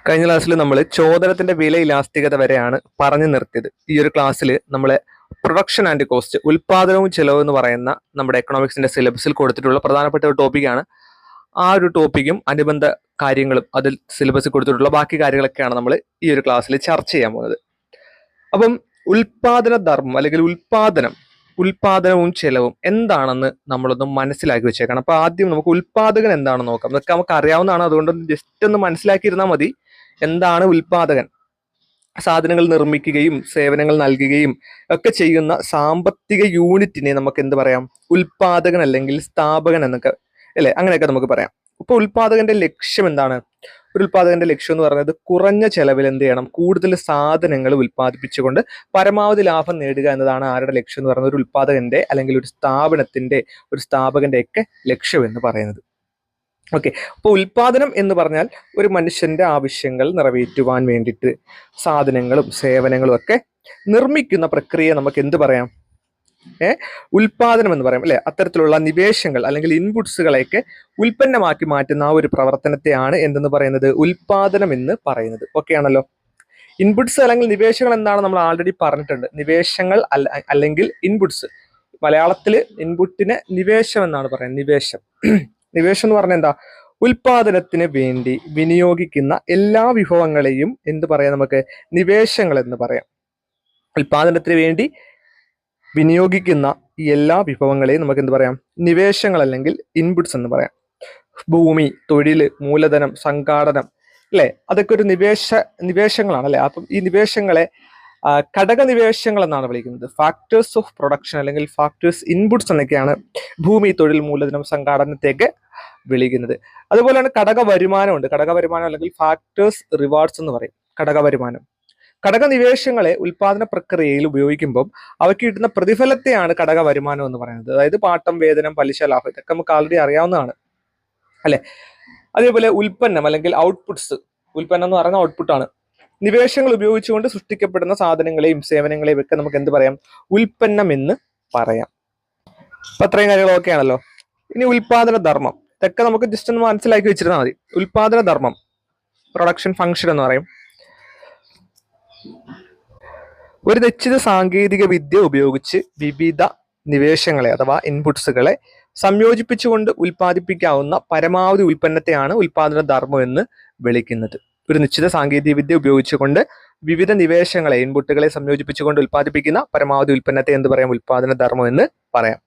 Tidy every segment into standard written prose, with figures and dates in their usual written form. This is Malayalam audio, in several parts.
കഴിഞ്ഞ ക്ലാസ്സിൽ നമ്മൾ ചോദനത്തിന്റെ വില ഇലാസ്തികത വരെയാണ് പറഞ്ഞു നിർത്തിയത്. ഈ ഒരു ക്ലാസ്സിൽ നമ്മൾ പ്രൊഡക്ഷൻ ആൻഡ് കോസ്റ്റ്, ഉൽപാദനവും ചെലവും എന്ന് പറയുന്ന നമ്മുടെ എക്കണോമിക്സിന്റെ സിലബസിൽ കൊടുത്തിട്ടുള്ള പ്രധാനപ്പെട്ട ഒരു ടോപ്പിക്കാണ്. ആ ഒരു ടോപ്പിക്കും അനുബന്ധ കാര്യങ്ങളും അതിൽ സിലബസിൽ കൊടുത്തിട്ടുള്ള ബാക്കി കാര്യങ്ങളൊക്കെയാണ് നമ്മൾ ഈ ഒരു ക്ലാസ്സിൽ ചർച്ച ചെയ്യാൻ പോകുന്നത്. അപ്പം ഉൽപാദന ധർമ്മം അല്ലെങ്കിൽ ഉൽപാദനവും ചെലവും എന്താണെന്ന് നമ്മളൊന്ന് മനസ്സിലാക്കി വെച്ചേക്കണം. അപ്പൊ ആദ്യം നമുക്ക് ഉൽപാദകൻ എന്താണെന്ന് നോക്കാം. ഇതൊക്കെ നമുക്ക് അറിയാവുന്നതാണ്, അതുകൊണ്ട് ജസ്റ്റ് ഒന്ന് മനസ്സിലാക്കിയിരുന്നാൽ മതി. എന്താണ് ഉൽപാദകൻ? സാധനങ്ങൾ നിർമ്മിക്കുകയും സേവനങ്ങൾ നൽകുകയും ഒക്കെ ചെയ്യുന്ന സാമ്പത്തിക യൂണിറ്റിനെ നമുക്ക് എന്ത് പറയാം? ഉൽപാദകൻ അല്ലെങ്കിൽ സ്ഥാപകൻ എന്നൊക്കെ, അല്ലെ? അങ്ങനെയൊക്കെ നമുക്ക് പറയാം. ഇപ്പൊ ഉൽപാദകന്റെ ലക്ഷ്യം എന്താണ്? ഒരു ഉൽപാദകന്റെ ലക്ഷ്യം എന്ന് പറയുന്നത് കുറഞ്ഞ ചെലവിൽ എന്ത് ചെയ്യണം? കൂടുതൽ സാധനങ്ങൾ ഉൽപ്പാദിപ്പിച്ചുകൊണ്ട് പരമാവധി ലാഭം നേടുക എന്നതാണ് ആരുടെ ലക്ഷ്യം എന്ന് പറയുന്നത്? ഒരു ഉൽപാദകന്റെ അല്ലെങ്കിൽ ഒരു സ്ഥാപനത്തിന്റെ, ഒരു സ്ഥാപകന്റെ ഒക്കെ ലക്ഷ്യം എന്ന് പറയുന്നത്. ഓക്കെ, അപ്പോൾ ഉൽപാദനം എന്ന് പറഞ്ഞാൽ ഒരു മനുഷ്യന്റെ ആവശ്യങ്ങൾ നിറവേറ്റുവാൻ വേണ്ടിയിട്ട് സാധനങ്ങളും സേവനങ്ങളും ഒക്കെ നിർമ്മിക്കുന്ന പ്രക്രിയ നമുക്ക് എന്ത് പറയാം? ഉൽപാദനം എന്ന് പറയാം, അല്ലെ? അത്തരത്തിലുള്ള നിവേശങ്ങൾ അല്ലെങ്കിൽ ഇൻപുട്സുകളെയൊക്കെ ഉൽപ്പന്നമാക്കി മാറ്റുന്ന ആ ഒരു പ്രവർത്തനത്തെയാണ് എന്തെന്ന് പറയുന്നത്? ഉൽപാദനം എന്ന് പറയുന്നത്. ഓക്കെ ആണല്ലോ. ഇൻപുട്സ് അല്ലെങ്കിൽ നിവേശങ്ങൾ എന്താണ് നമ്മൾ ആൾറെഡി പറഞ്ഞിട്ടുണ്ട്. നിവേശങ്ങൾ അല്ലെങ്കിൽ ഇൻപുട്സ്, മലയാളത്തിൽ ഇൻപുട്ടിന് നിവേശം എന്നാണ് പറയുന്നത്. നിവേശം എന്ന് പറഞ്ഞാൽ എന്താ? ഉൽപാദനത്തിന് വേണ്ടി വിനിയോഗിക്കുന്ന എല്ലാ വിഭവങ്ങളെയും എന്ത് പറയാം? നമുക്ക് നിവേശങ്ങൾ എന്ന് പറയാം. ഉൽപാദനത്തിന് വേണ്ടി വിനിയോഗിക്കുന്ന ഈ എല്ലാ വിഭവങ്ങളെയും നമുക്ക് എന്ത് പറയാം? നിവേശങ്ങൾ അല്ലെങ്കിൽ ഇൻപുട്സ് എന്ന് പറയാം. ഭൂമി, തൊഴില്, മൂലധനം, സംഘാടനം, അല്ലെ? അതൊക്കെ ഒരു നിവേശങ്ങളാണ്, അല്ലെ? അപ്പം ഈ നിവേശങ്ങളെ ഘടക നിവേശങ്ങൾ എന്നാണ് വിളിക്കുന്നത്. ഫാക്ടേഴ്സ് ഓഫ് പ്രൊഡക്ഷൻ അല്ലെങ്കിൽ ഫാക്ടേഴ്സ് ഇൻപുട്സ് എന്നൊക്കെയാണ് ഭൂമി, തൊഴിൽ, മൂലധനം, സംഘാടനത്തെയൊക്കെ വിളിക്കുന്നത്. അതുപോലെയാണ് ഘടക വരുമാനമുണ്ട്. ഘടക വരുമാനം അല്ലെങ്കിൽ ഫാക്ടേഴ്സ് റിവാർഡ്സ് എന്ന് പറയും. ഘടക നിവേശങ്ങളെ ഉൽപാദന പ്രക്രിയയിൽ ഉപയോഗിക്കുമ്പോൾ അവയ്ക്ക് കിട്ടുന്ന പ്രതിഫലത്തെയാണ് ഘടക വരുമാനം എന്ന് പറയുന്നത്. അതായത് പാട്ടം, വേതനം, പലിശ, ലാഭം, ഇതൊക്കെ നമുക്ക് ആൾറെഡി അറിയാവുന്നതാണ്, അല്ലെ? അതേപോലെ ഉൽപ്പന്നം അല്ലെങ്കിൽ ഔട്ട്പുട്ട്സ്, ഉൽപ്പന്നം എന്ന് പറയുന്ന ഔട്ട്പുട്ടാണ്. നിവേശങ്ങൾ ഉപയോഗിച്ചുകൊണ്ട് സൃഷ്ടിക്കപ്പെടുന്ന സാധനങ്ങളെയും സേവനങ്ങളെയും ഒക്കെ നമുക്ക് എന്ത് പറയാം? ഉൽപ്പന്നം എന്ന് പറയാം. അപ്പൊ അത്രയും കാര്യങ്ങളൊക്കെ ആണല്ലോ. ഇനി ഉൽപാദന ധർമ്മം, ഇതൊക്കെ നമുക്ക് ജസ്റ്റ് ഒന്ന് മനസ്സിലാക്കി വെച്ചിരുന്നാൽ മതി. ഉൽപാദന ധർമ്മം, പ്രൊഡക്ഷൻ ഫംഗ്ഷൻ എന്ന് പറയും. ഒരു നിശ്ചിത സാങ്കേതിക വിദ്യ ഉപയോഗിച്ച് വിവിധ നിവേശങ്ങളെ അഥവാ ഇൻപുട്സുകളെ സംയോജിപ്പിച്ചുകൊണ്ട് ഉൽപ്പാദിപ്പിക്കാവുന്ന പരമാവധി ഉൽപ്പന്നത്തെയാണ് ഉൽപാദന ധർമ്മം എന്ന് വിളിക്കുന്നത്. ഒരു നിശ്ചിത സാങ്കേതിക വിദ്യ ഉപയോഗിച്ചുകൊണ്ട് വിവിധ നിവേശങ്ങളെ, ഇൻപുട്ടുകളെ സംയോജിപ്പിച്ചുകൊണ്ട് ഉൽപ്പാദിപ്പിക്കുന്ന പരമാവധി ഉൽപ്പന്നത്തെ എന്ത് പറയാം? ഉൽപാദന ധർമ്മം എന്ന് പറയാം.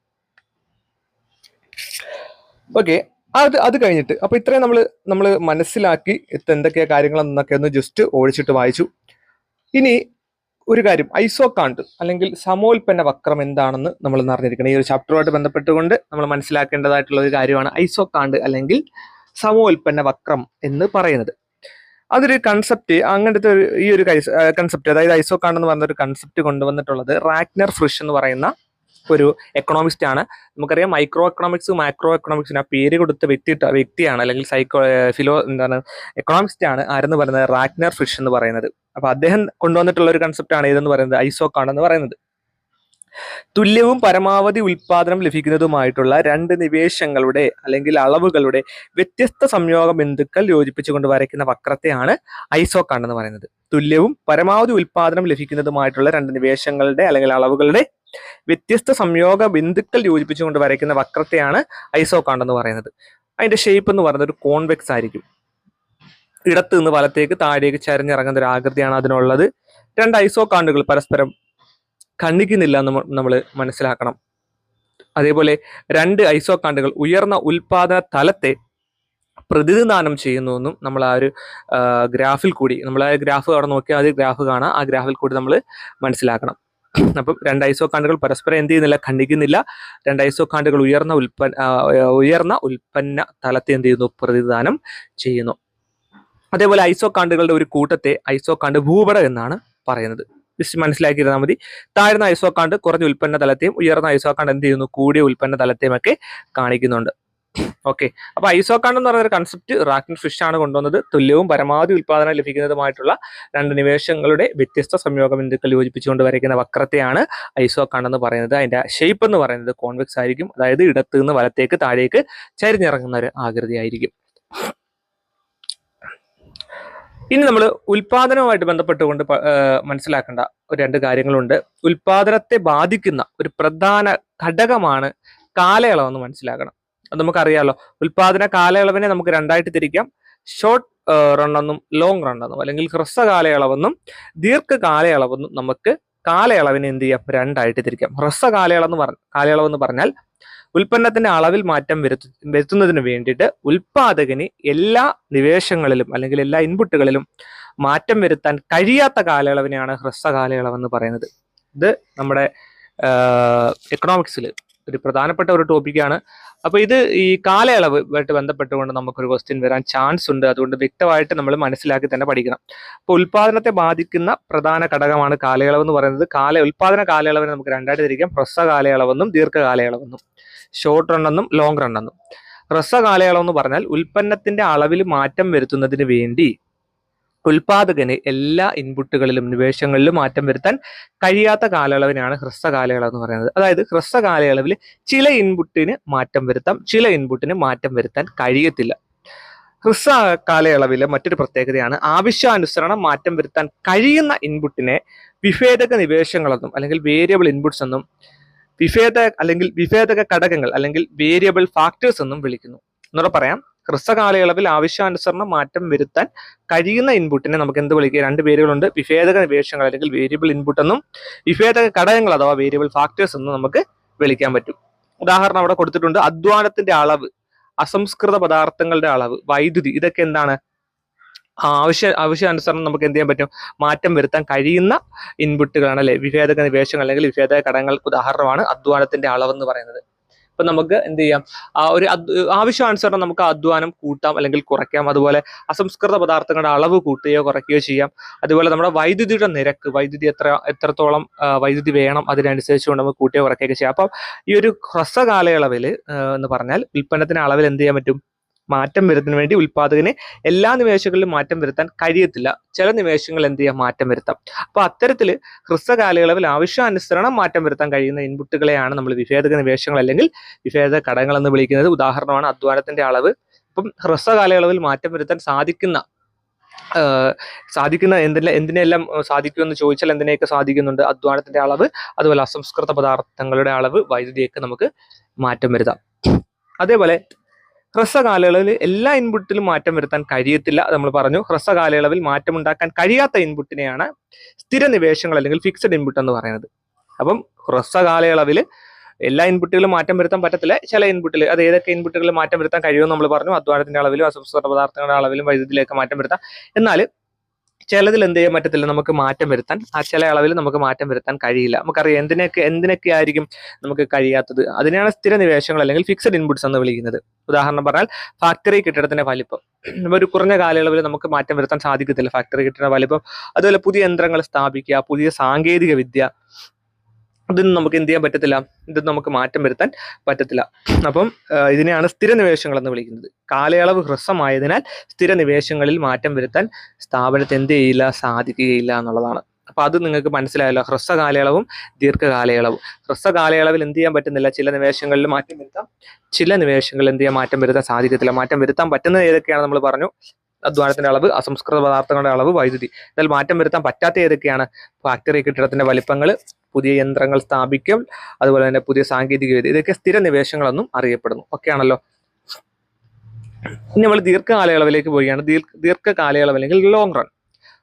ഓക്കെ, അത് കഴിഞ്ഞിട്ട് അപ്പൊ ഇത്രയും നമ്മൾ മനസ്സിലാക്കി എന്തൊക്കെയാ കാര്യങ്ങൾ എന്നൊക്കെ ഒന്ന് ജസ്റ്റ് ഓടിച്ചിട്ട് വായിച്ചു. ഇനി ഒരു കാര്യം, ഐസോകാണ്ട് അല്ലെങ്കിൽ സമോൽപ്പന്ന വക്രം എന്താണെന്ന് നമ്മൾ അറിഞ്ഞിരിക്കണം. ഈ ഒരു ചാപ്റ്ററുമായിട്ട് ബന്ധപ്പെട്ടുകൊണ്ട് നമ്മൾ മനസ്സിലാക്കേണ്ടതായിട്ടുള്ള ഒരു കാര്യമാണ് ഐസോകാണ്ട് അല്ലെങ്കിൽ സമോൽപ്പന്ന വക്രം എന്ന് പറയുന്നത്. അതൊരു കൺസെപ്റ്റ്, അങ്ങനത്തെ ഈ ഒരു കൺസെപ്റ്റ്, അതായത് ഐസോകാണ്ട് എന്ന് പറഞ്ഞ ഒരു കൺസെപ്റ്റ് കൊണ്ടുവന്നിട്ടുള്ളത് റാഗ്നർ ഫ്രിഷ് എന്ന് പറയുന്ന ഒരു എക്കണോമിസ്റ്റ് ആണ്. നമുക്കറിയാം മൈക്രോ എക്കണോമിക്സ്, മാക്രോ എക്കണോമിക്സിന് ആ പേര് കൊടുത്ത വ്യക്തിയാണ് അല്ലെങ്കിൽ എക്കണോമിസ്റ്റ് ആണ്. ആരെന്ന് പറയുന്നത്? റാഗ്നർ ഫിഷ് എന്ന് പറയുന്നത്. അപ്പൊ അദ്ദേഹം കൊണ്ടുവന്നിട്ടുള്ള ഒരു കൺസെപ്റ്റ് ആണ് ഇതെന്ന് പറയുന്നത്, ഐസോകാണ്ട് എന്ന് പറയുന്നത്. തുല്യവും പരമാവധി ഉൽപാദനം ലഭിക്കുന്നതുമായിട്ടുള്ള രണ്ട് നിവേശങ്ങളുടെ അല്ലെങ്കിൽ അളവുകളുടെ വ്യത്യസ്ത സംയോഗ ബിന്ദുക്കൾ യോജിപ്പിച്ചുകൊണ്ട് വരയ്ക്കുന്ന വക്രത്തെയാണ് ഐസോകാണ്ട് എന്ന് പറയുന്നത്. തുല്യവും പരമാവധി ഉൽപാദനം ലഭിക്കുന്നതുമായിട്ടുള്ള രണ്ട് നിവേശങ്ങളുടെ അല്ലെങ്കിൽ അളവുകളുടെ വ്യത്യസ്ത സംയോഗ ബിന്ദുക്കൾ യോജിപ്പിച്ചുകൊണ്ട് വരയ്ക്കുന്ന വക്രത്തെയാണ് ഐസോകാണ്ട് എന്ന് പറയുന്നത്. അതിന്റെ ഷേപ്പ് എന്ന് പറയുന്നത് ഒരു കോൺവെക്സ് ആയിരിക്കും. ഇടത്ത് നിന്ന് വലത്തേക്ക് താഴേക്ക് ചരിഞ്ഞിറങ്ങുന്ന ഒരു ആകൃതിയാണ് അതിനുള്ളത്. രണ്ട് ഐസോകാണ്ടുകൾ പരസ്പരം ഖണ്ഡിക്കുന്നില്ല എന്ന് നമ്മൾ മനസ്സിലാക്കണം. അതേപോലെ രണ്ട് ഐസോകാണ്ടുകൾ ഉയർന്ന ഉൽപാദന തലത്തെ പ്രതിനിധാനം ചെയ്യുന്നുവെന്നും നമ്മൾ ആ ഒരു ഗ്രാഫിൽ കൂടി, നമ്മൾ ആ ഗ്രാഫ് അവിടെ നോക്കിയാൽ അത് ഗ്രാഫ് കാണാം, ആ ഗ്രാഫിൽ കൂടി നമ്മൾ മനസ്സിലാക്കണം. അപ്പം രണ്ട് ഐസോകാണ്ടുകൾ പരസ്പരം എന്ത് ചെയ്യുന്നില്ല? ഖണ്ഡിക്കുന്നില്ല. രണ്ട് ഐസോകാണ്ടുകൾ ഉയർന്ന ഉൽപ്പന്ന തലത്തെ എന്ത് ചെയ്യുന്നു? പ്രതിനിധാനം ചെയ്യുന്നു. അതേപോലെ ഐസോകാണ്ടുകളുടെ ഒരു കൂട്ടത്തെ ഐസോകാണ്ട് ഭൂപടം എന്നാണ് പറയുന്നത്. ജസ്റ്റ് മനസ്സിലാക്കിയിരുന്നാൽ മതി. താഴ്ന്ന ഐസോകാണ്ട് കുറഞ്ഞ ഉൽപ്പന്ന തലത്തെയും ഉയർന്ന ഐസോകാണ്ട് എന്ത് ചെയ്യുന്നു? കൂടിയ ഉൽപ്പന്ന തലത്തെയും ഒക്കെ കാണിക്കുന്നുണ്ട്. ഓക്കെ, അപ്പൊ ഐസോകാണ്ട് എന്ന് പറയുന്ന ഒരു കൺസെപ്റ്റ് റാഗ്നർ ഫിഷ് ആണ് കൊണ്ടുവന്നത്. തുല്യവും പരമാവധി ഉൽപാദനം ലഭിക്കുന്നതുമായിട്ടുള്ള രണ്ട് നിവേശങ്ങളുടെ വ്യത്യസ്ത സംയോഗ ബിന്ദുക്കൾ യോജിപ്പിച്ചുകൊണ്ട് വരയ്ക്കുന്ന വക്രത്തെയാണ് ഐസോകാണ്ട് എന്ന് പറയുന്നത്. അതിന്റെ ഷേപ്പ് എന്ന് പറയുന്നത് കോൺവെക്സ് ആയിരിക്കും. അതായത് ഇടത്ത് നിന്ന് വലത്തേക്ക് താഴേക്ക് ചരിഞ്ഞിറങ്ങുന്ന ഒരു ആകൃതി ആയിരിക്കും. ഇനി നമ്മൾ ഉൽപാദനവുമായിട്ട് ബന്ധപ്പെട്ടുകൊണ്ട് മനസ്സിലാക്കേണ്ട ഒരു രണ്ട് കാര്യങ്ങളുണ്ട്. ഉൽപാദനത്തെ ബാധിക്കുന്ന ഒരു പ്രധാന ഘടകമാണ് കാലയളവെന്ന് മനസ്സിലാക്കണം. അത് നമുക്കറിയാലോ. ഉൽപാദന കാലയളവിനെ നമുക്ക് രണ്ടായിട്ട് തിരിക്കാം. ഷോർട്ട് റൺ എന്നും ലോങ് റൺ എന്നും, അല്ലെങ്കിൽ ഹ്രസ്വ കാലയളവെന്നും ദീർഘകാലയളവെന്നും നമുക്ക് കാലയളവിനെ എന്ത് ചെയ്യാം? രണ്ടായിട്ട് തിരിക്കാം. ഹ്രസ്വ കാലയളവെന്ന് പറഞ്ഞാൽ ഉൽപ്പന്നത്തിന്റെ അളവിൽ മാറ്റം വരുത്തുന്നതിന് വേണ്ടിയിട്ട് ഉൽപാദകന് എല്ലാ നിവേശങ്ങളിലും അല്ലെങ്കിൽ എല്ലാ ഇൻപുട്ടുകളിലും മാറ്റം വരുത്താൻ കഴിയാത്ത കാലയളവിനെയാണ് ഹ്രസ്വ കാലയളവെന്ന് പറയുന്നത്. ഇത് നമ്മുടെ എക്കണോമിക്സിൽ ഒരു പ്രധാനപ്പെട്ട ഒരു ടോപ്പിക്കാണ്. അപ്പൊ ഇത് ഈ കാലയളവുമായിട്ട് ബന്ധപ്പെട്ടുകൊണ്ട് നമുക്കൊരു ക്വസ്റ്റ്യൻ വരാൻ ചാൻസ് ഉണ്ട്. അതുകൊണ്ട് വ്യക്തമായിട്ട് നമ്മൾ മനസ്സിലാക്കി തന്നെ പഠിക്കണം. അപ്പൊ ഉൽപാദനത്തെ ബാധിക്കുന്ന പ്രധാന ഘടകമാണ് കാലയളവ് എന്ന് പറയുന്നത്. ഉൽപാദന കാലയളവിനെ നമുക്ക് രണ്ടായിട്ട് തിരിക്കാം. ഹ്രസ്വ കാലയളവെന്നും ദീർഘകാലയളവെന്നും, ഷോർട്ട് റൺ എന്നും ലോങ് റൺ എന്നും. ഹ്രസ്വ കാലയളവ് എന്ന് പറഞ്ഞാൽ ഉൽപ്പന്നത്തിന്റെ അളവിൽ മാറ്റം വരുത്തുന്നതിന് വേണ്ടി ഉൽപാദകന് എല്ലാ ഇൻപുട്ടുകളിലും നിവേശങ്ങളിലും മാറ്റം വരുത്താൻ കഴിയാത്ത കാലയളവിനാണ് ഹ്രസ്വ കാലയളവ് എന്ന് പറയുന്നത്. അതായത് ഹ്രസ്വ കാലയളവിൽ ചില ഇൻപുട്ടിന് മാറ്റം വരുത്താം, ചില ഇൻപുട്ടിന് മാറ്റം വരുത്താൻ കഴിയത്തില്ല. ഹ്രസ്വ കാലയളവിലെ മറ്റൊരു പ്രത്യേകതയാണ് ആവശ്യാനുസരണം മാറ്റം വരുത്താൻ കഴിയുന്ന ഇൻപുട്ടിനെ വിഭേദക നിവേശങ്ങളെന്നും അല്ലെങ്കിൽ വേരിയബിൾ ഇൻപുട്സ് എന്നും വിഭേദക ഘടകങ്ങൾ അല്ലെങ്കിൽ വേരിയബിൾ ഫാക്ടേഴ്സ് എന്നും വിളിക്കുന്നു. എന്നൂടെ പറയാം, ഹ്രസ്വ കാലയളവിൽ ആവശ്യാനുസരണം മാറ്റം വരുത്താൻ കഴിയുന്ന ഇൻപുട്ടിനെ നമുക്ക് എന്ത് വിളിക്കുക? രണ്ട് പേരുകളുണ്ട്. വിഭേദക നിവേശങ്ങൾ അല്ലെങ്കിൽ വേരിയബിൾ ഇൻപുട്ട് എന്നും വിഭേദക ഘടകങ്ങൾ അഥവാ വേരിയബിൾ ഫാക്ടേഴ്സ് എന്നും നമുക്ക് വിളിക്കാൻ പറ്റും. ഉദാഹരണം അവിടെ കൊടുത്തിട്ടുണ്ട്. അധ്വാനത്തിന്റെ അളവ്, അസംസ്കൃത പദാർത്ഥങ്ങളുടെ അളവ്, വൈദ്യുതി, ഇതൊക്കെ എന്താണ്? ആവശ്യാനുസരണം നമുക്ക് എന്ത് ചെയ്യാൻ പറ്റും? മാറ്റം വരുത്താൻ കഴിയുന്ന ഇൻപുട്ടുകളാണ് അല്ലെ വിഭേദക നിവേശങ്ങൾ അല്ലെങ്കിൽ വിഭേദക ഘടകങ്ങൾക്ക് ഉദാഹരണമാണ് അധ്വാനത്തിന്റെ അളവെന്ന് പറയുന്നത്. അപ്പൊ നമുക്ക് എന്ത് ചെയ്യാം? ഒരു ആവശ്യാനുസരണം നമുക്ക് അധ്വാനം കൂട്ടാം അല്ലെങ്കിൽ കുറയ്ക്കാം. അതുപോലെ അസംസ്കൃത പദാർത്ഥങ്ങളുടെ അളവ് കൂട്ടുകയോ കുറയ്ക്കുകയോ ചെയ്യാം. അതുപോലെ നമ്മുടെ വൈദ്യുതിയുടെ നിരക്ക്, എത്രത്തോളം വൈദ്യുതി വേണം, അതിനനുസരിച്ചുകൊണ്ട് നമുക്ക് കൂട്ടുകയോ കുറയ്ക്കുകയോ ചെയ്യാം. അപ്പം ഈ ഒരു ഹ്രസ്വ കാലയളവിൽ എന്ന് പറഞ്ഞാൽ ഉൽപ്പന്നത്തിന്റെ അളവിൽ എന്ത് ചെയ്യാൻ പറ്റും? മാറ്റം വരുന്നതിന് വേണ്ടി ഉൽപാദകന് എല്ലാ നിവേശങ്ങളിലും മാറ്റം വരുത്താൻ കഴിയത്തില്ല. ചില നിവേശങ്ങൾ എന്ത് ചെയ്യാം? മാറ്റം വരുത്താം. അപ്പൊ അത്തരത്തിൽ ഹ്രസ്വ കാലയളവിൽ ആവശ്യാനുസരണം മാറ്റം വരുത്താൻ കഴിയുന്ന ഇൻപുട്ടുകളെയാണ് നമ്മൾ വിഭേദക നിവേശങ്ങൾ അല്ലെങ്കിൽ വിഭേദക ഘടകങ്ങൾ എന്ന് വിളിക്കുന്നത്. ഉദാഹരണമാണ് അധ്വാനത്തിന്റെ അളവ്. അപ്പം ഹ്രസ്വ കാലയളവിൽ മാറ്റം വരുത്താൻ സാധിക്കുന്ന എന്തിനെല്ലാം സാധിക്കുമെന്ന് ചോദിച്ചാൽ എന്തിനെയൊക്കെ സാധിക്കുന്നുണ്ട്? അധ്വാനത്തിന്റെ അളവ്, അതുപോലെ അസംസ്കൃത പദാർത്ഥങ്ങളുടെ അളവ്, വൈദ്യുതിയൊക്കെ നമുക്ക് മാറ്റം വരുത്താം. അതേപോലെ ഹ്രസ്വ കാലയളവിൽ എല്ലാ ഇൻപുട്ടിലും മാറ്റം വരുത്താൻ കഴിയത്തില്ല. നമ്മൾ പറഞ്ഞു. ഹ്രസ്വ കാലയളവിൽ മാറ്റം ഉണ്ടാക്കാൻ കഴിയാത്ത ഇൻപുട്ടിനെയാണ് സ്ഥിര നിവേശങ്ങൾ അല്ലെങ്കിൽ ഫിക്സഡ് ഇൻപുട്ട് എന്ന് പറയുന്നത്. അപ്പം ഹ്രസ്വ കാലയളവിൽ എല്ലാ ഇൻപുട്ടുകളും മാറ്റം വരുത്താൻ പറ്റത്തില്ല. ചില ഇൻപുട്ടിൽ, അത് ഏതൊക്കെ ഇൻപുട്ടുകളിൽ മാറ്റം വരുത്താൻ കഴിയുമെന്ന് നമ്മൾ പറഞ്ഞു. അധ്വാനത്തിന്റെ അളവിലും അസംസ്കൃത പദാർത്ഥങ്ങളുടെ അളവിലും വൈദ്യുതിയിലേക്ക് മാറ്റം വരുത്താം. എന്നാൽ ചിലതിൽ എന്ത് ചെയ്യാൻ പറ്റത്തില്ല, നമുക്ക് മാറ്റം വരുത്താൻ, ആ ചില അളവിൽ നമുക്ക് മാറ്റം വരുത്താൻ കഴിയില്ല. നമുക്കറിയാം എന്തിനൊക്കെ ആയിരിക്കും നമുക്ക് കഴിയാത്തത്. അതിനെയാണ് സ്ഥിര നിവേശങ്ങൾ അല്ലെങ്കിൽ ഫിക്സഡ് ഇൻപുട്സ് എന്ന് വിളിക്കുന്നത്. ഉദാഹരണം പറഞ്ഞാൽ ഫാക്ടറി കെട്ടിടത്തിന്റെ വലിപ്പം. ഒരു കുറഞ്ഞ കാലയളവിൽ നമുക്ക് മാറ്റം വരുത്താൻ സാധിക്കത്തില്ല ഫാക്ടറി കെട്ടിട വലിപ്പം. അതുപോലെ പുതിയ യന്ത്രങ്ങൾ സ്ഥാപിക്കുക, പുതിയ സാങ്കേതിക വിദ്യ, ഇതൊന്നും നമുക്ക് എന്ത് ചെയ്യാൻ പറ്റത്തില്ല, ഇതൊന്നും നമുക്ക് മാറ്റം വരുത്താൻ പറ്റത്തില്ല. അപ്പം ഇതിനെയാണ് സ്ഥിര നിവേശങ്ങൾ എന്ന് വിളിക്കുന്നത്. കാലയളവ് ഹ്രസ്വമായതിനാൽ സ്ഥിര നിവേശങ്ങളിൽ മാറ്റം വരുത്താൻ സ്ഥാപനത്തിന് എന്ത് ചെയ്യില്ല, സാധിക്കുകയില്ല എന്നുള്ളതാണ്. അപ്പൊ അത് നിങ്ങൾക്ക് മനസ്സിലായല്ലോ. ഹ്രസ്വ കാലയളവും ദീർഘകാലയളവും. ഹ്രസ്വ കാലയളവിൽ എന്ത് ചെയ്യാൻ പറ്റുന്നില്ല, ചില നിവേശങ്ങളിൽ മാറ്റം വരുത്താം, ചില നിവേശങ്ങളിൽ എന്ത് ചെയ്യാൻ മാറ്റം വരുത്താൻ സാധിക്കത്തില്ല. മാറ്റം വരുത്താൻ പറ്റുന്നത് ഏതൊക്കെയാണ് നമ്മൾ പറഞ്ഞു. അധ്വാനത്തിന്റെ അളവ്, അസംസ്കൃത പദാർത്ഥങ്ങളുടെ അളവ്, വൈദ്യുതി. എന്നാൽ മാറ്റം വരുത്താൻ പറ്റാത്ത ഏതൊക്കെയാണ്? ഫാക്ടറി കെട്ടിടത്തിന്റെ വലിപ്പങ്ങൾ, പുതിയ യന്ത്രങ്ങൾ സ്ഥാപിക്കും, അതുപോലെ തന്നെ പുതിയ സാങ്കേതിക വിദ്യ. ഇതൊക്കെ സ്ഥിര നിവേശങ്ങളെന്നും അറിയപ്പെടുന്നു. ഓക്കെ ആണല്ലോ. ഇനി നമ്മൾ ദീർഘകാലയളവിലേക്ക് പോവുകയാണ്. ദീർഘകാലയളവ് അല്ലെങ്കിൽ ലോങ് റൺ.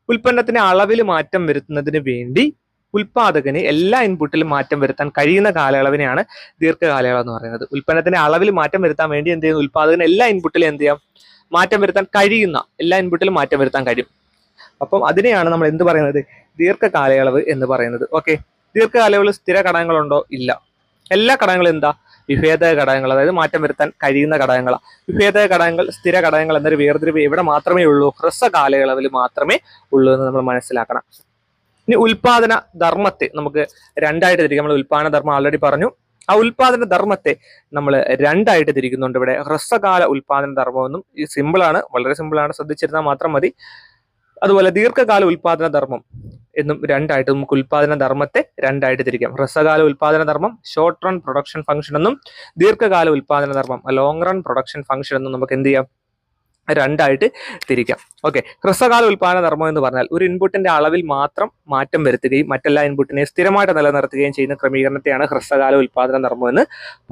ഉൽപ്പന്നത്തിന്റെ അളവിൽ മാറ്റം വരുത്തുന്നതിന് വേണ്ടി ഉൽപാദകന് എല്ലാ ഇൻപുട്ടിലും മാറ്റം വരുത്താൻ കഴിയുന്ന കാലയളവിനെയാണ് ദീർഘകാലയളവ് എന്ന് പറയുന്നത്. ഉൽപ്പന്നത്തിന്റെ അളവിൽ മാറ്റം വരുത്താൻ വേണ്ടി എന്ത് ചെയ്യുന്നു? ഉൽപാദകന് എല്ലാ ഇൻപുട്ടിലും എന്ത് ചെയ്യാം? മാറ്റം വരുത്താൻ കഴിയുന്ന, എല്ലാ ഇൻപുട്ടിലും മാറ്റം വരുത്താൻ കഴിയും. അപ്പം അതിനെയാണ് നമ്മൾ എന്ത് പറയുന്നത്? ദീർഘകാലയളവ് എന്ന് പറയുന്നത്. ഓക്കെ. ദീർഘകാലയളവിൽ സ്ഥിര ഘടകങ്ങളുണ്ടോ? ഇല്ല. എല്ലാ ഘടകങ്ങളും എന്താ? വിഭേദക ഘടകങ്ങൾ, അതായത് മാറ്റം വരുത്താൻ കഴിയുന്ന ഘടകങ്ങളാണ്. വിഭേദക ഘടകങ്ങൾ, സ്ഥിര ഘടകങ്ങൾ എന്നൊരു വേർതിരിവ് എവിടെ മാത്രമേ ഉള്ളൂ? ഹ്രസ്വ കാലയളവിൽ മാത്രമേ ഉള്ളൂ എന്ന് നമ്മൾ മനസ്സിലാക്കണം. ഇനി ഉൽപാദന ധർമ്മത്തെ നമുക്ക് രണ്ടായിട്ട് തിരിക്കാം. നമ്മൾ ഉൽപാദന ധർമ്മം ആൾറെഡി പറഞ്ഞു. ആ ഉൽപാദന ധർമ്മത്തെ നമ്മൾ രണ്ടായിട്ട് തിരിക്കുന്നുണ്ട് ഇവിടെ. ഹ്രസ്വകാല ഉൽപാദന ധർമ്മമെന്നും, ഈ സിമ്പിളാണ്, വളരെ സിമ്പിളാണ്, ശ്രദ്ധിച്ചിരുന്നാൽ മാത്രം മതി. അതുപോലെ ദീർഘകാല ഉൽപാദന ധർമ്മം എന്നും രണ്ടായിട്ട് നമുക്ക് ഉൽപാദന ധർമ്മത്തെ രണ്ടായിട്ട് തിരിക്കാം. ഹ്രസ്വകാല ഉൽപാദന ധർമ്മം ഷോർട്ട് റൺ പ്രൊഡക്ഷൻ ഫംഗ്ഷൻ എന്നും, ദീർഘകാല ഉൽപാദന ധർമ്മം ലോങ് റൺ പ്രൊഡക്ഷൻ ഫംഗ്ഷൻ എന്നും നമുക്ക് എന്ത് ചെയ്യാം? രണ്ടായിട്ട് തിരിക്കാം. ഓക്കെ, ഹ്രസ്വകാല ഉൽപാദന ധർമ്മം എന്ന് പറഞ്ഞാൽ ഒരു ഇൻപുട്ടിന്റെ അളവിൽ മാത്രം മാറ്റം വരുത്തുകയും മറ്റെല്ലാ ഇൻപുട്ടിനെയും സ്ഥിരമായിട്ട് നിലനിർത്തുകയും ചെയ്യുന്ന ക്രമീകരണത്തെയാണ് ഹ്രസ്വകാല ഉൽപാദന ധർമ്മം എന്ന്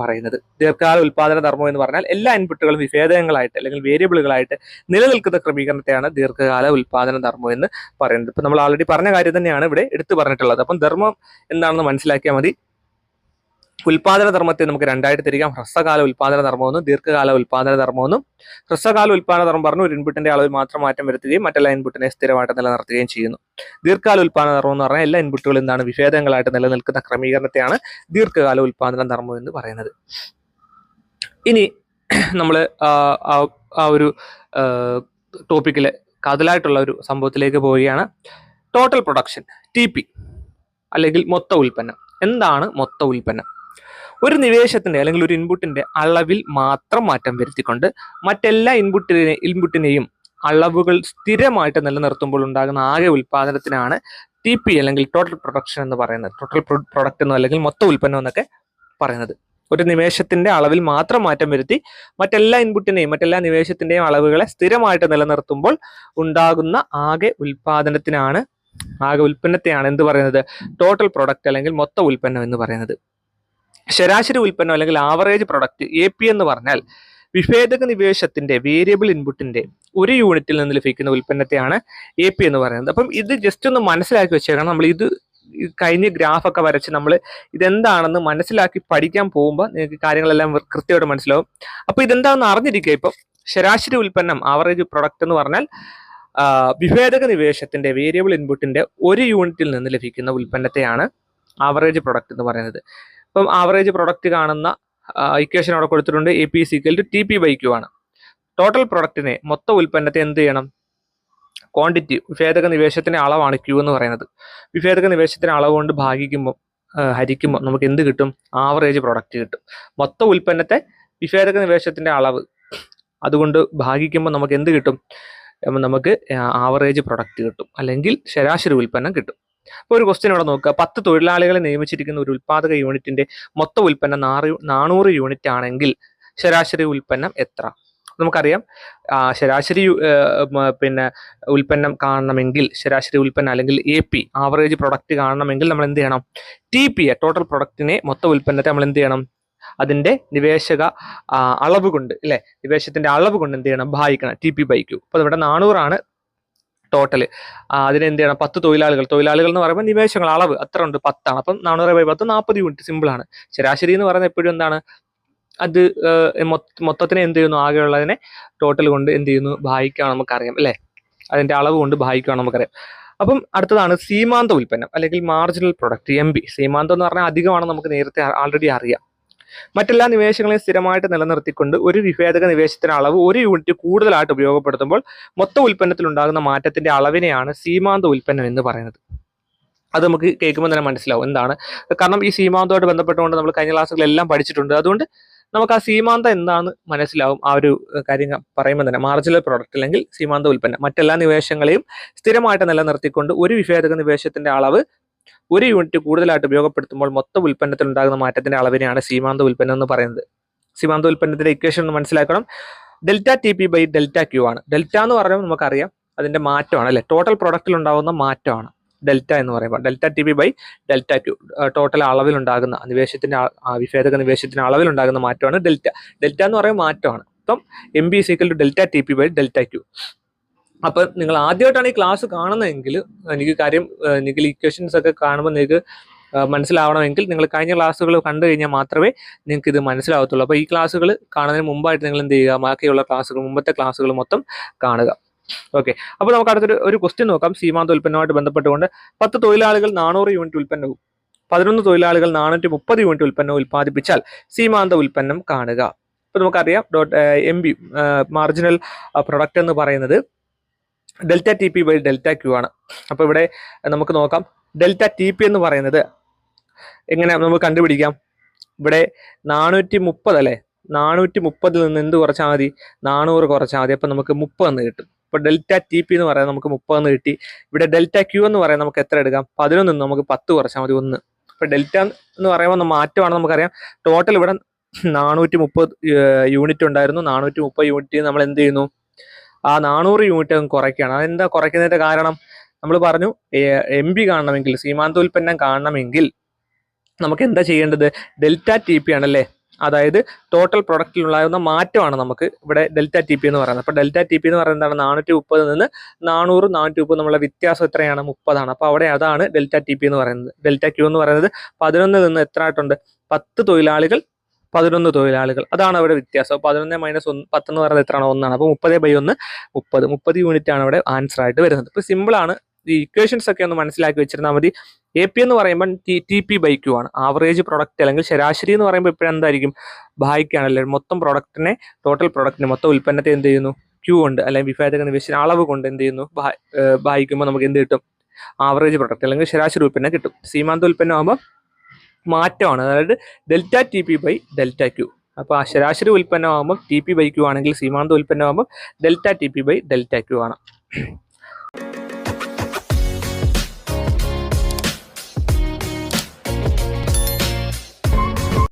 പറയുന്നത്. ദീർഘകാല ഉൽപാദന ധർമ്മം എന്ന് പറഞ്ഞാൽ എല്ലാ ഇൻപുട്ടുകളും വിഭേദങ്ങളായിട്ട് അല്ലെങ്കിൽ വേരിയബിളുകളായിട്ട് നിലനിൽക്കുന്ന ക്രമീകരണത്തെയാണ് ദീർഘകാല ഉൽപാദന ധർമ്മം എന്ന് പറയുന്നത്. ഇപ്പൊ നമ്മൾ ആൾറെഡി പറഞ്ഞ കാര്യം തന്നെയാണ് ഇവിടെ എടുത്തു പറഞ്ഞിട്ടുള്ളത്. അപ്പം ധർമ്മം എന്താണെന്ന് മനസ്സിലാക്കിയാൽ മതി. ഉൽപാദന ധർമ്മത്തെ നമുക്ക് രണ്ടായിട്ട് തിരിക്കാം. ഹ്രസ്വകാല ഉൽപാദന ധർമ്മമെന്നും ദീർഘകാല ഉൽപാദന ധർമ്മമെന്നും. ഹ്രസ്വകാല ഉൽപാദന ധർമ്മം പറഞ്ഞു ഒരു ഇൻപുട്ടിന്റെ അളവിൽ മാത്രം മാറ്റം വരുത്തുകയും മറ്റെല്ലാ ഇൻപുട്ടിനെ സ്ഥിരമായിട്ട് നിലനിർത്തുകയും ചെയ്യുന്നു. ദീർഘകാല ഉൽപാദന ധർമ്മം എന്ന് പറഞ്ഞാൽ എല്ലാ ഇൻപുട്ടുകളും എന്താണ് വിഭേദങ്ങളായിട്ട് നിലനിൽക്കുന്ന ക്രമീകരണത്തെയാണ് ദീർഘകാല ഉൽപാദന ധർമ്മം എന്ന് പറയുന്നത്. ഇനി നമ്മൾ ആ ഒരു ടോപ്പിക്കിലെ കാതലായിട്ടുള്ള ഒരു സംഭവത്തിലേക്ക് പോവുകയാണ്. ടോട്ടൽ പ്രൊഡക്ഷൻ, TP അല്ലെങ്കിൽ മൊത്ത ഉൽപ്പന്നം. എന്താണ് മൊത്ത ഉൽപ്പന്നം? ഒരു നിവേശത്തിന്റെ അല്ലെങ്കിൽ ഒരു ഇൻപുട്ടിന്റെ അളവിൽ മാത്രം മാറ്റം വരുത്തിക്കൊണ്ട് മറ്റെല്ലാ ഇൻപുട്ടിനെയും അളവുകൾ സ്ഥിരമായിട്ട് നിലനിർത്തുമ്പോൾ ഉണ്ടാകുന്ന ആകെ ഉൽപാദനത്തിനാണ് TP അല്ലെങ്കിൽ ടോട്ടൽ പ്രൊഡക്ഷൻ എന്ന് പറയുന്നത്. ടോട്ടൽ പ്രൊഡക്റ്റ് എന്നോ അല്ലെങ്കിൽ മൊത്ത ഉൽപ്പന്നം എന്നൊക്കെ പറയുന്നത്. ഒരു നിവേശത്തിന്റെ അളവിൽ മാത്രം മാറ്റം വരുത്തി മറ്റെല്ലാ ഇൻപുട്ടിനെയും മറ്റെല്ലാ നിവേശത്തിന്റെയും അളവുകളെ സ്ഥിരമായിട്ട് നിലനിർത്തുമ്പോൾ ഉണ്ടാകുന്ന ആകെ ഉൽപ്പന്നത്തെയാണ് എന്ത് പറയുന്നത്? ടോട്ടൽ പ്രൊഡക്റ്റ് അല്ലെങ്കിൽ മൊത്ത ഉൽപ്പന്നം എന്ന് പറയുന്നത്. ശരാശരി ഉൽപ്പന്നം അല്ലെങ്കിൽ ആവറേജ് പ്രൊഡക്റ്റ് AP എന്ന് പറഞ്ഞാൽ വിഭേദക നിവേശത്തിന്റെ വേരിയബിൾ ഇൻപുട്ടിന്റെ ഒരു യൂണിറ്റിൽ നിന്ന് ലഭിക്കുന്ന ഉൽപ്പന്നത്തെയാണ് AP എന്ന് പറയുന്നത്. അപ്പം ഇത് ജസ്റ്റ് ഒന്ന് മനസ്സിലാക്കി വെച്ചേക്കണം. നമ്മൾ ഇത് കഴിഞ്ഞ ഗ്രാഫൊക്കെ വരച്ച് നമ്മൾ ഇതെന്താണെന്ന് മനസ്സിലാക്കി പഠിക്കാൻ പോകുമ്പോൾ നിങ്ങൾക്ക് കാര്യങ്ങളെല്ലാം കൃത്യമായിട്ട് മനസ്സിലാവും. അപ്പൊ ഇതെന്താണെന്ന് അറിഞ്ഞിരിക്കുക. ഇപ്പം ശരാശരി ഉൽപ്പന്നം ആവറേജ് പ്രൊഡക്റ്റ് എന്ന് പറഞ്ഞാൽ വിഭേദക നിവേശത്തിന്റെ വേരിയബിൾ ഇൻപുട്ടിന്റെ ഒരു യൂണിറ്റിൽ നിന്ന് ലഭിക്കുന്ന ഉൽപ്പന്നത്തെയാണ് ആവറേജ് പ്രൊഡക്റ്റ് എന്ന് പറയുന്നത്. ഇപ്പം ആവറേജ് പ്രൊഡക്റ്റ് കാണുന്ന ഇക്വേഷൻ അവിടെ കൊടുത്തിട്ടുണ്ട്. AP = TP/Q ആണ്. ടോട്ടൽ പ്രൊഡക്റ്റിനെ മൊത്ത ഉൽപ്പന്നത്തെ എന്ത് ചെയ്യണം? ക്വാണ്ടിറ്റി, വിഭേദക നിവേശത്തിന്റെ അളവാണ് Q എന്ന് പറയുന്നത്. വിഭേദക നിവേശത്തിന്റെ അളവ് കൊണ്ട് ഹരിക്കുമ്പോൾ നമുക്ക് എന്ത് കിട്ടും? ആവറേജ് പ്രൊഡക്റ്റ് കിട്ടും. മൊത്ത ഉൽപ്പന്നത്തെ വിഭേദക നിവേശത്തിന്റെ അളവ് അതുകൊണ്ട് ഭാഗിക്കുമ്പോൾ നമുക്ക് എന്ത് കിട്ടും? നമുക്ക് ആവറേജ് പ്രൊഡക്റ്റ് കിട്ടും, അല്ലെങ്കിൽ ശരാശരി ഉൽപ്പന്നം കിട്ടും. അപ്പോൾ ഒരു ക്വസ്റ്റ്യൻ ഇവിടെ നോക്കുക. 10 തൊഴിലാളികളെ നിയമിച്ചിരിക്കുന്ന ഒരു ഉൽപാദക യൂണിറ്റിന്റെ മൊത്ത ഉൽപ്പന്നം 400 യൂണിറ്റ് ആണെങ്കിൽ ശരാശരി ഉൽപ്പന്നം എത്ര? നമുക്കറിയാം ശരാശരി ഉൽപ്പന്നം കാണണമെങ്കിൽ, ശരാശരി ഉൽപ്പന്നം അല്ലെങ്കിൽ AP ആവറേജ് പ്രൊഡക്റ്റ് കാണണമെങ്കിൽ നമ്മൾ എന്ത് ചെയ്യണം? TP ടോട്ടൽ പ്രൊഡക്റ്റിനെ മൊത്ത ഉൽപ്പന്നത്തെ നമ്മൾ എന്ത് ചെയ്യണം? അതിന്റെ നിവേശക അളവ് കൊണ്ട്, അല്ലെ, നിവേശത്തിന്റെ അളവ് കൊണ്ട് എന്ത് ചെയ്യണം? ഭാഗിക്കണം. TP/Q. അപ്പൊ ഇവിടെ 400 ആണ് ടോട്ടൽ. അതിന് എന്ത് ചെയ്യണം? 10 തൊഴിലാളികൾ എന്ന് പറയുമ്പോൾ നിവേശങ്ങൾ അളവ് അത്ര ഉണ്ട്, 10 ആണ്. അപ്പം 400/10 40 യൂണിറ്റ്. സിമ്പിൾ ആണ്. ശരാശരി എന്ന് പറയുന്നത് എപ്പോഴും എന്താണ്? അത് മൊത്തത്തിനെ എന്ത് ചെയ്യുന്നു? ആകെയുള്ളതിനെ ടോട്ടൽ കൊണ്ട് എന്ത് ചെയ്യുന്നു? ഭാഗിക്കുകയാണ്, നമുക്കറിയാം അല്ലെ. അതിന്റെ അളവ് കൊണ്ട് ഭാഗിക്കുകയാണ്, നമുക്കറിയാം. അപ്പം അടുത്തതാണ് സീമാന്ത ഉൽപ്പന്നം അല്ലെങ്കിൽ മാർജിനൽ പ്രൊഡക്റ്റ്, MB. സീമാന്തം എന്ന് പറഞ്ഞാൽ അധികമാണ്, നമുക്ക് നേരത്തെ ആൾറെഡി അറിയാം. മറ്റെല്ലാ നിവേശങ്ങളെയും സ്ഥിരമായിട്ട് നിലനിർത്തിക്കൊണ്ട് ഒരു വിഭേദക നിവേശത്തിന്റെ അളവ് ഒരു യൂണിറ്റ് കൂടുതലായിട്ട് ഉപയോഗപ്പെടുത്തുമ്പോൾ മൊത്ത ഉൽപ്പന്നത്തിൽ ഉണ്ടാകുന്ന മാറ്റത്തിന്റെ അളവിനെയാണ് സീമാന്ത ഉൽപ്പന്നം എന്ന് പറയുന്നത്. അത് നമുക്ക് കേൾക്കുമ്പോൾ തന്നെ മനസ്സിലാവും എന്താണ്. കാരണം ഈ സീമാന്തമായിട്ട് ബന്ധപ്പെട്ടുകൊണ്ട് നമ്മൾ കഴിഞ്ഞ ക്ലാസ്സുകളെല്ലാം പഠിച്ചിട്ടുണ്ട്. അതുകൊണ്ട് നമുക്ക് ആ സീമാന്തം എന്താണെന്ന് മനസ്സിലാവും. ആ ഒരു കാര്യം പറയുമ്പോൾ തന്നെ മാർജിനൽ പ്രൊഡക്റ്റ് അല്ലെങ്കിൽ സീമാന്ത ഉൽപ്പന്നം മറ്റെല്ലാ നിവേശങ്ങളെയും സ്ഥിരമായിട്ട് നിലനിർത്തിക്കൊണ്ട് ഒരു വിഭേദക നിവേശത്തിന്റെ അളവ് ഒരു യൂണിറ്റ് കൂടുതലായിട്ട് ഉപയോഗപ്പെടുത്തുമ്പോൾ മൊത്ത ഉൽപ്പന്നത്തിൽ ഉണ്ടാകുന്ന മാറ്റത്തിന്റെ അളവിനെയാണ് സീമാന്ത ഉൽപ്പന്നം എന്ന് പറയുന്നത്. സീമാന്ത ഉൽപ്പന്നത്തിന്റെ ഇക്വേഷൻ ഒന്ന് മനസ്സിലാക്കണം. ΔTP/ΔQ ആണ്. ഡെൽറ്റ എന്ന് പറയുമ്പോൾ നമുക്കറിയാം അതിന്റെ മാറ്റമാണ്, അല്ലെ, ടോട്ടൽ പ്രൊഡക്റ്റിൽ ഉണ്ടാകുന്ന മാറ്റമാണ് ഡെൽറ്റ എന്ന് പറയുമ്പോൾ. ΔTP/ΔQ ടോട്ടൽ അളവിലുണ്ടാകുന്ന വിഭേദക നിവേശത്തിന്റെ അളവിലുണ്ടാകുന്ന മാറ്റമാണ് ഡെൽറ്റ. ഡെൽറ്റ എന്ന് പറയുമ്പോൾ മാറ്റമാണ്. അപ്പം MB = ΔTP/ΔQ. അപ്പൊ നിങ്ങൾ ആദ്യമായിട്ടാണ് ഈ ക്ലാസ് കാണുന്നതെങ്കിൽ നിങ്ങൾക്ക് ഇക്വേഷൻസ് ഒക്കെ കാണുമ്പോൾ നിങ്ങൾക്ക് മനസ്സിലാവണമെങ്കിൽ നിങ്ങൾ കഴിഞ്ഞ ക്ലാസ്സുകൾ കണ്ടു കഴിഞ്ഞാൽ മാത്രമേ നിങ്ങൾക്ക് ഇത് മനസ്സിലാവത്തുള്ളൂ. അപ്പോൾ ഈ ക്ലാസ്സുകൾ കാണുന്നതിന് മുമ്പായിട്ട് നിങ്ങൾ എന്ത് ചെയ്യുക? ബാക്കിയുള്ള ക്ലാസ്സുകൾ, മുമ്പത്തെ ക്ലാസ്സുകൾ മൊത്തം കാണുക. ഓക്കെ, അപ്പോൾ നമുക്ക് അടുത്തൊരു ക്വസ്റ്റ്യൻ നോക്കാം. സീമാന്ത ഉൽപ്പന്നവുമായിട്ട് ബന്ധപ്പെട്ടുകൊണ്ട് 10 തൊഴിലാളികൾ 400 യൂണിറ്റ് ഉൽപ്പന്നവും 11 തൊഴിലാളികൾ 430 യൂണിറ്റ് ഉൽപ്പന്നവും ഉൽപ്പാദിപ്പിച്ചാൽ സീമാന്ത ഉൽപ്പന്നം കാണുക. ഇപ്പൊ നമുക്കറിയാം MB മാർജിനൽ പ്രൊഡക്റ്റ് എന്ന് പറയുന്നത് ΔTP/ΔQ ആണ്. അപ്പൊ ഇവിടെ നമുക്ക് നോക്കാം. ΔTP എന്ന് പറയുന്നത് എങ്ങനെ നമുക്ക് കണ്ടുപിടിക്കാം? ഇവിടെ 430 അല്ലെ, 430 നിന്ന് എന്ത് കുറച്ചാൽ മതി? 400 കുറച്ചാൽ മതി. അപ്പൊ നമുക്ക് 30 എന്ന് കിട്ടും. ഇപ്പൊ ΔTP എന്ന് പറയുന്നത് നമുക്ക് 30 എന്ന് കിട്ടി. ഇവിടെ ΔQ എന്ന് പറയുന്നത് നമുക്ക് എത്ര എടുക്കാം? 11 നിന്ന് നമുക്ക് 10 കുറച്ചാൽ മതി, 1. ഇപ്പൊ ഡെൽറ്റ എന്ന് പറയുമ്പോൾ മാറ്റമാണ്, നമുക്കറിയാം. ടോട്ടൽ ഇവിടെ 430 യൂണിറ്റ് ഉണ്ടായിരുന്നു. 430 യൂണിറ്റ് നമ്മൾ എന്ത് ചെയ്യുന്നു? ആ 400 യൂണിറ്റ് അങ്ങ് കുറയ്ക്കുകയാണ്. അതെന്താ കുറയ്ക്കുന്നതിന്റെ കാരണം? നമ്മൾ പറഞ്ഞു MB കാണണമെങ്കിൽ, സീമാന്ത ഉൽപ്പന്നം കാണണമെങ്കിൽ നമുക്ക് എന്താ ചെയ്യേണ്ടത്? ഡെൽറ്റ ടി പി ആണല്ലേ, അതായത് ടോട്ടൽ പ്രൊഡക്റ്റിൽ ഉണ്ടാകുന്ന മാറ്റമാണ് നമുക്ക് ഇവിടെ ഡെൽറ്റ ടി പി എന്ന് പറയുന്നത്. അപ്പോൾ ഡെൽറ്റ ടി പി എന്ന് പറയുന്നത് എന്താണ്? 430 നിന്ന് 400, 430 നമ്മളെ വ്യത്യാസം എത്രയാണ്? 30 ആണ്. അപ്പോൾ അവിടെ അതാണ് ഡെൽറ്റ ടി പി എന്ന് പറയുന്നത്. ഡെൽറ്റ ക്യൂ എന്ന് പറയുന്നത് 11 നിന്ന് എത്ര ആയിട്ടുണ്ട്? 10 തൊഴിലാളികൾ, 11 തൊഴിലാളികൾ, അതാണ് അവിടെ വ്യത്യാസം. 11 മൈനസ് 10 എന്ന് പറയുന്നത് എത്രയാണ്? 1 ആണ്. അപ്പോൾ 30/1 30 യൂണിറ്റ് ആണ് അവിടെ ആൻസർ ആയിട്ട് വരുന്നത്. ഇപ്പോൾ സിമ്പിൾ ആണ്. ഈ ഇക്വേഷൻസ് ഒക്കെ ഒന്ന് മനസ്സിലാക്കി വെച്ചിരുന്നാൽ മതി. AP എന്ന് പറയുമ്പോൾ TP/Q ആണ്, ആവറേജ് പ്രൊഡക്റ്റ് അല്ലെങ്കിൽ ശരാശരി എന്ന് പറയുമ്പോൾ ഇപ്പോഴും എന്തായിരിക്കും? ഭാഗിക്കാണല്ലേ, മൊത്തം പ്രൊഡക്റ്റിനെ, ടോട്ടൽ പ്രൊഡക്റ്റിനെ, മൊത്തം ഉൽപ്പന്നത്തെ എന്ത് ചെയ്യുന്നു? Q കൊണ്ട് അല്ലെങ്കിൽ വിഭാജക നിവേശന അളവ് കൊണ്ട് എന്ത് ചെയ്യുന്നു? ഭാഗിക്കുമ്പോൾ നമുക്ക് എന്ത് കിട്ടും? ആവറേജ് പ്രൊഡക്റ്റ് അല്ലെങ്കിൽ ശരാശരി ഉൽപ്പന്നം കിട്ടും. സീമാന്ത ഉൽപ്പന്നം ആകുമ്പോൾ മാറ്റമാണ്, അതായത് ഡെൽറ്റ TP/Q. അപ്പോൾ ആ ശരാശരി ഉൽപ്പന്നം ആകുമ്പോൾ TP/Q ആണെങ്കിൽ, സീമാന്ത ഉൽപ്പന്നം ആകുമ്പോൾ ഡെൽറ്റ TP/Q ആണ്.